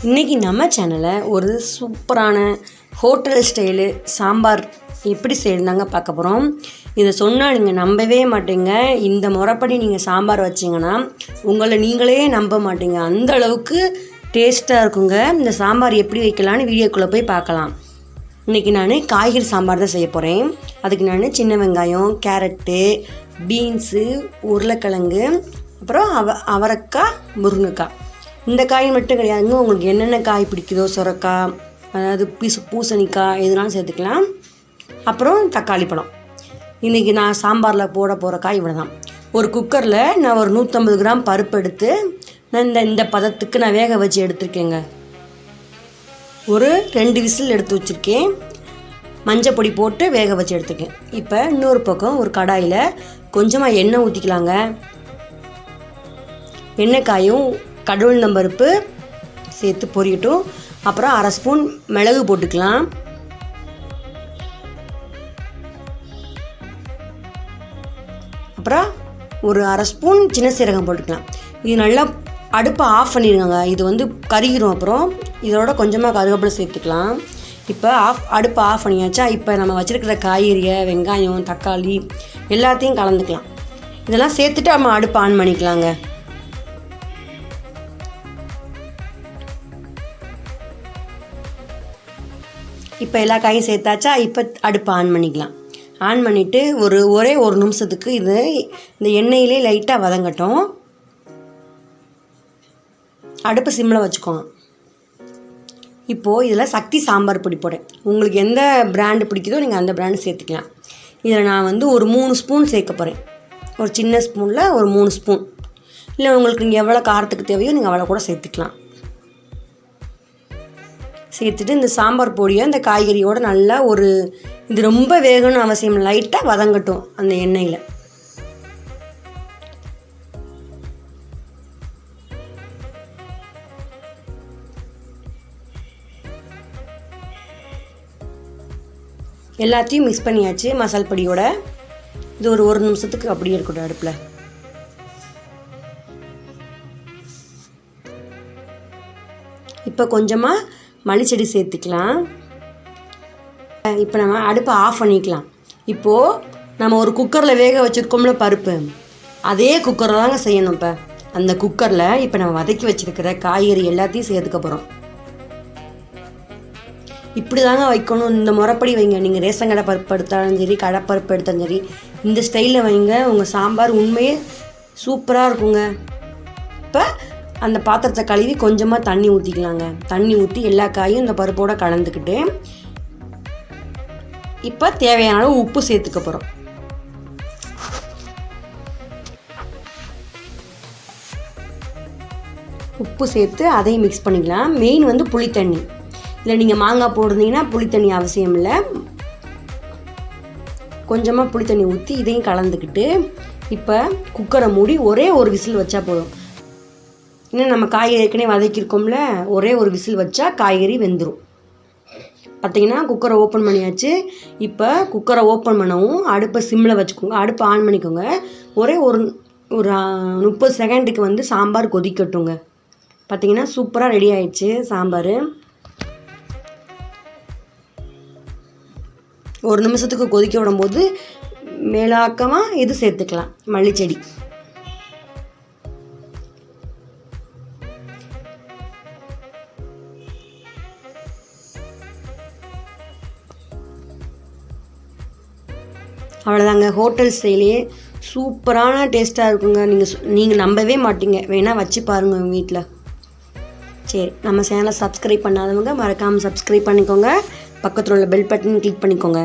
இன்றைக்கி நம்ம சேனலில் ஒரு சூப்பரான ஹோட்டல் ஸ்டைலு சாம்பார் எப்படி செய்யணுந்தாங்க பார்க்க போகிறோம். இதை சொன்னால் நீங்கள் நம்பவே மாட்டீங்க. இந்த முறைப்படி நீங்கள் சாம்பார் வச்சிங்கன்னா உங்களை நீங்களே நம்ப மாட்டீங்க. அந்த அளவுக்கு டேஸ்ட்டாக இருக்குங்க. இந்த சாம்பார் எப்படி வைக்கலான்னு வீடியோக்குள்ளே போய் பார்க்கலாம். இன்றைக்கி நான் காய்கறி சாம்பார் தான் செய்ய போகிறேன். அதுக்கு நான் சின்ன வெங்காயம், கேரட்டு, பீன்ஸு, உருளைக்கிழங்கு, அப்புறம் அவரைக்காய், முருங்கைக்காய், இந்த காய் மட்டும் கிடையாதுங்க. உங்களுக்கு என்னென்ன காய் பிடிக்குதோ, சுரக்காய், அதாவது பூசணிக்காய் எதுனாலும் சேர்த்துக்கலாம். அப்புறம் தக்காளி பழம். இன்றைக்கி நான் சாம்பாரில் போட போகிற காய் இவ்வளோ தான். ஒரு குக்கரில் நான் ஒரு 150 கிராம் பருப்பு எடுத்து நான் இந்த பதத்துக்கு நான் வேக வச்சு எடுத்துருக்கேங்க. ஒரு 2 விசில் எடுத்து வச்சுருக்கேன். மஞ்சள் பொடி போட்டு வேக வச்சு எடுத்துருக்கேன். இப்போ இன்னொரு பக்கம் ஒரு கடாயில் கொஞ்சமாக எண்ணெய் ஊற்றிக்கலாங்க. எண்ணெய்க்காயும் கடவுள்நம்பருப்பு சேர்த்து பொரியட்டும். அப்புறம் 1/2 ஸ்பூன் மிளகு போட்டுக்கலாம். அப்புறம் ஒரு 1/2 ஸ்பூன் சின்ன சீரகம் போட்டுக்கலாம். இது நல்லா அடுப்பை ஆஃப் பண்ணிடுங்க. இது கருகிரும். அப்புறம் இதோட கொஞ்சமாக கருவேப்பிலை சேர்த்துக்கலாம். இப்போ அடுப்பை ஆஃப் பண்ணியாச்சா. இப்போ நம்ம வச்சுருக்கிற காய்கறியை, வெங்காயம், தக்காளி எல்லாத்தையும் கலந்துக்கலாம். இதெல்லாம் சேர்த்துட்டு நம்ம அடுப்பை ஆன் பண்ணிக்கலாங்க. இப்போ எல்லா காயும் சேர்த்தாச்சா. இப்போ அடுப்பை ஆன் பண்ணிக்கலாம். ஆன் பண்ணிவிட்டு ஒரே ஒரு நிமிஷத்துக்கு இந்த எண்ணெயிலே லைட்டாக வதங்கட்டும். அடுப்பு சிம்மில் வச்சுக்கோங்க. இப்போது இதில் சக்தி சாம்பார் பொடி போடுறேன். உங்களுக்கு எந்த பிராண்டு பிடிக்குதோ நீங்கள் அந்த பிராண்டு சேர்த்துக்கலாம். இதில் நான் ஒரு 3 ஸ்பூன் சேர்க்க போகிறேன். ஒரு சின்ன ஸ்பூனில் ஒரு 3 ஸ்பூன். இல்லை உங்களுக்கு நீங்கள் எவ்வளோ காரத்துக்கு தேவையோ நீங்கள் அவ்வளோ கூட சேர்த்துக்கலாம். சேர்த்துட்டு இந்த சாம்பார் பொடியை இந்த காய்கறியோடு நல்லா இது ரொம்ப வேகணும்னு அவசியம், லைட்டாக வதங்கட்டும் அந்த எண்ணெயில். எல்லாத்தையும் மிக்ஸ் பண்ணியாச்சு மசால் பொடியோட. இது ஒரு நிமிஷத்துக்கு அப்படியே இருக்கட்டும் அடுப்பில். இப்போ கொஞ்சமாக மல்லிச்செடி சேர்த்துக்கலாம். இப்போ நம்ம அடுப்பை ஆஃப் பண்ணிக்கலாம். இப்போது நம்ம ஒரு குக்கரில் வேக வச்சுருக்கோம்ல பருப்பு, அதே குக்கரில் தாங்க செய்யணும். இப்போ அந்த குக்கரில் இப்போ நம்ம வதக்கி வச்சுருக்கிற காய்கறி எல்லாத்தையும் சேர்த்துக்க போகிறோம். இப்படி தாங்க வைக்கணும். இந்த முறைப்படி வைங்க. நீங்கள் ரேஷன் கடை பருப்பு எடுத்தாலும் சரி, கடப்பருப்பு எடுத்தாலும் சரி, இந்த ஸ்டைலில் வைங்க. உங்கள் சாம்பார் உண்மையே சூப்பராக இருக்குங்க. இப்போ அந்த பாத்திரத்தை கழுவி கொஞ்சமாக தண்ணி ஊற்றிக்கலாங்க. தண்ணி ஊற்றி எல்லா காயும் இந்த பருப்போடு கலந்துக்கிட்டு இப்போ தேவையான அளவு உப்பு சேர்த்துக்க போகிறோம். உப்பு சேர்த்து அதையும் மிக்ஸ் பண்ணிக்கலாம். மெயின் புளித்தண்ணி. இல்லை நீங்கள் மாங்காய் போடுறீங்கன்னா புளித்தண்ணி அவசியம் இல்லை. கொஞ்சமாக புளித்தண்ணி ஊற்றி இதையும் கலந்துக்கிட்டு இப்போ குக்கரை மூடி ஒரே ஒரு விசில் வச்சா போதும். இன்னும் நம்ம காய்கறி ஏற்கனவே வதக்கியிருக்கோம்ல, ஒரே ஒரு விசில் வச்சா காய்கறி வெந்துடும். பார்த்திங்கன்னா குக்கரை ஓப்பன் பண்ணியாச்சு. இப்போ குக்கரை ஓப்பன் பண்ணவும் அடுப்பை சிம்மில் வச்சுக்கோங்க. அடுப்பை ஆன் பண்ணிக்கோங்க. ஒரே ஒரு 30 செகண்டுக்கு சாம்பார் கொதிக்கட்டுங்க. பார்த்திங்கன்னா சூப்பராக ரெடி ஆயிடுச்சு சாம்பார். ஒரு நிமிஷத்துக்கு கொதிக்க விடும்போது மேலாக்கமாக இது சேர்த்துக்கலாம், மல்லிச்செடி. அவ்வளோதாங்க. ஹோட்டல் ஸ்டைலே சூப்பரான டேஸ்ட்டாக இருக்குங்க. நீங்கள் நம்பவே மாட்டீங்க. வேணால் வச்சு பாருங்கள் உங்கள் வீட்டில். சரி, நம்ம சேனலை சப்ஸ்கிரைப் பண்ணாதவங்க மறக்காமல் சப்ஸ்கிரைப் பண்ணிக்கோங்க. பக்கத்தில் உள்ள பெல் பட்டன் கிளிக் பண்ணிக்கோங்க.